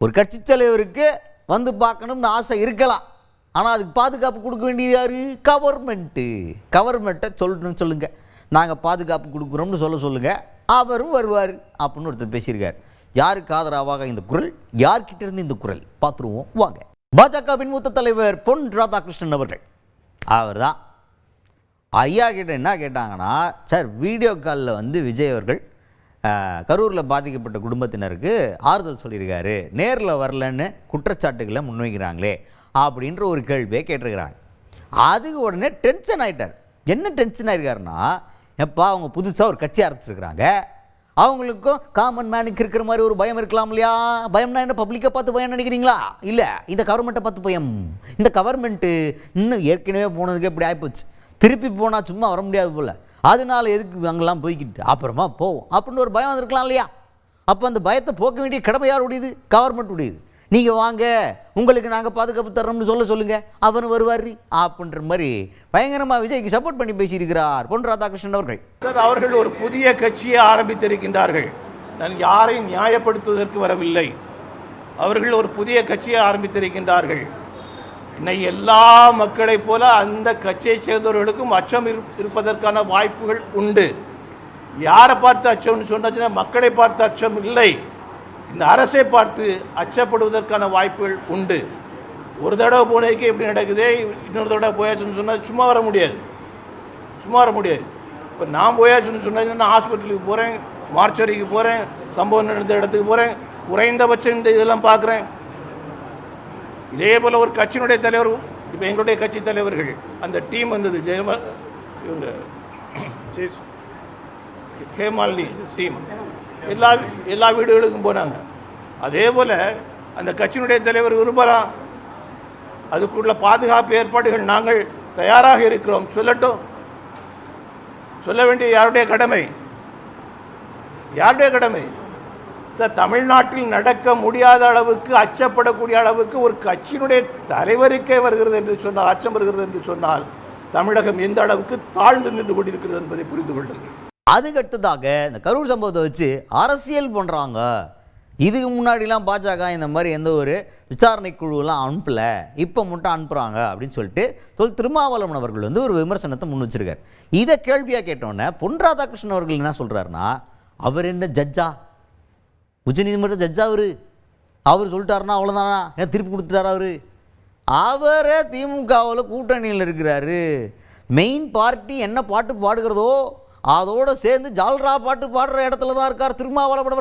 ஒரு கட்சி தலைவருக்கு வந்து பார்க்கணும்னு ஆசை இருக்கலாம், ஆனால் அதுக்கு பாதுகாப்பு கொடுக்க வேண்டியது யார்? கவர்மெண்ட்டை சொல்லணும்னு சொல்லுங்கள், நாங்கள் பாதுகாப்பு கொடுக்குறோம்னு சொல்லுங்கள், அவரும் வருவார் அப்படின்னு ஒருத்தர் பேசியிருக்கார். யாருக்கு ஆதரவாக இந்த குரல், யார்கிட்ட இருந்து இந்த குரல் பார்த்துருவோம் வாங்க. பாஜகவின் மூத்த தலைவர் பொன் ராதாகிருஷ்ணன் அவர்கள், அவர் தான் ஐயா கிட்ட என்ன கேட்டாங்கன்னா, சார் வீடியோ காலில் வந்து விஜய் அவர்கள் கரூரில் பாதிக்கப்பட்ட குடும்பத்தினருக்கு ஆறுதல் சொல்லியிருக்காரு, நேரில் வரலன்னு குற்றச்சாட்டுகளை முன்வைக்கிறாங்களே அப்படின்ற ஒரு கேள்வியை கேட்டிருக்கிறாங்க. அதுக்கு உடனே டென்ஷன் ஆகிட்டார். என்ன டென்ஷன் ஆகிருக்காருன்னா, எப்போ அவங்க புதுசாக ஒரு கட்சி ஆரம்பிச்சிருக்கிறாங்க, அவங்களுக்கும் காமன் மேனுக்கு இருக்கிற மாதிரி ஒரு பயம் இருக்கலாம் இல்லையா? பயம்னா என்ன, பப்ளிக்கை பார்த்து பயம் நினைக்கிறீங்களா? இல்லை, இந்த கவர்மெண்ட்டை பார்த்து பயம். இந்த கவர்மெண்ட்டு இன்னும் ஏற்கனவே போனதுக்கு எப்படி ஆகிப்போச்சு, திருப்பி போனால் சும்மா வர முடியாது போல், அதனால எதுக்கு அங்கெல்லாம் போய்கிட்டு அப்புறமா போவோம் அப்படின்னு ஒரு பயம் வந்திருக்கலாம் இல்லையா? அப்போ அந்த பயத்தை போக்க வேண்டிய கடமை யாருடையது? கவர்மெண்ட் உடையது. நீங்கள் வாங்க, உங்களுக்கு நாங்கள் பாதுகாப்பு தர்றோம்னு சொல்லுங்கள், அவரும் வருவார் அப்படின்ற மாதிரி பயங்கரமாக விஜய்க்கு சப்போர்ட் பண்ணி பேசியிருக்கிறார் பொன் ராதாகிருஷ்ணன் அவர்கள். அவர்கள் ஒரு புதிய கட்சியை ஆரம்பித்திருக்கின்றார்கள். நான் யாரையும் நியாயப்படுத்துவதற்கு வரவில்லை. அவர்கள் ஒரு புதிய கட்சியை ஆரம்பித்திருக்கின்றார்கள். இன்னைக்கு எல்லா மக்களைப் போல அந்த கட்சியை சேர்ந்தவர்களுக்கும் அச்சம் இருப்பதற்கான வாய்ப்புகள் உண்டு. யாரை பார்த்து அச்சம்னு சொன்னாச்சுன்னா, மக்களை பார்த்து அச்சம் இல்லை, இந்த அரசை பார்த்து அச்சப்படுவதற்கான வாய்ப்புகள் உண்டு. ஒரு தடவை போனதுக்கு எப்படி நடக்குது, இன்னொரு தடவை போயாச்சுன்னு சொன்னால் சும்மா வர முடியாது. இப்போ நான் போயாச்சுன்னு சொன்னாச்சுன்னா ஹாஸ்பிட்டலுக்கு போகிறேன், மார்ச்சரிக்கு போகிறேன், சம்பவம் நடந்த இடத்துக்கு போகிறேன், குறைந்தபட்சம் இந்த இதெல்லாம் பார்க்குறேன். இதே போல் ஒரு கட்சியினுடைய தலைவர், இப்போ எங்களுடைய கட்சி தலைவர்கள் அந்த டீம் வந்தது, இவங்க ஹேமாலினி டீம் எல்லா வீடுகளுக்கும் போனாங்க. அதே போல் அந்த கட்சியினுடைய தலைவர் விரும்பலாம், அதுக்குள்ள பாதுகாப்பு ஏற்பாடுகள் நாங்கள் தயாராக இருக்கிறோம், சொல்லட்டும். சொல்ல வேண்டிய யாருடைய கடமை? சார், தமிழ்நாட்டில் நடக்க முடியாத அளவுக்கு, அச்சப்படக்கூடிய அளவுக்கு ஒரு கட்சியினுடைய தலைவருக்கே வருகிறது என்று சொன்னால், அச்சம் வருகிறது என்று சொன்னால், தமிழகம் எந்த அளவுக்கு தாழ்ந்து நின்று கொண்டிருக்கிறது என்பதை புரிந்து கொள்ளுங்கள். அதுக்கடுத்ததாக இந்த கரூர் சம்பவத்தை வச்சு அரசியல் பண்ணுறாங்க. இதுக்கு முன்னாடிலாம் பாஜக இந்த மாதிரி எந்த ஒரு விசாரணை குழுவெல்லாம் அனுப்பலை, இப்போ மட்டும் அனுப்புகிறாங்க அப்படின்னு சொல்லிட்டு திருமாவளவன் அவர்கள் வந்து ஒரு விமர்சனத்தை முன் வச்சிருக்கார். இதை கேள்வியாக கேட்டோன்னே பொன் ராதாகிருஷ்ணன் அவர்கள் என்ன சொல்கிறாருன்னா, அவர் என்ன ஜட்ஜா, உச்சநீதிமன்ற ஜட்ஜா அவர் சொல்லிட்டாருன்னா அவ்வளோதானா, ஏன் திருப்பி கொடுத்துட்டாரா? அவரே திமுகவில் கூட்டணியில் இருக்கிறாரு. மெயின் பார்ட்டி என்ன பாட்டு பாடுகிறதோ அதோடு சேர்ந்து ஜால்ரா பாட்டு பாடுற இடத்துல தான் இருக்கார் திருமாவளவன்.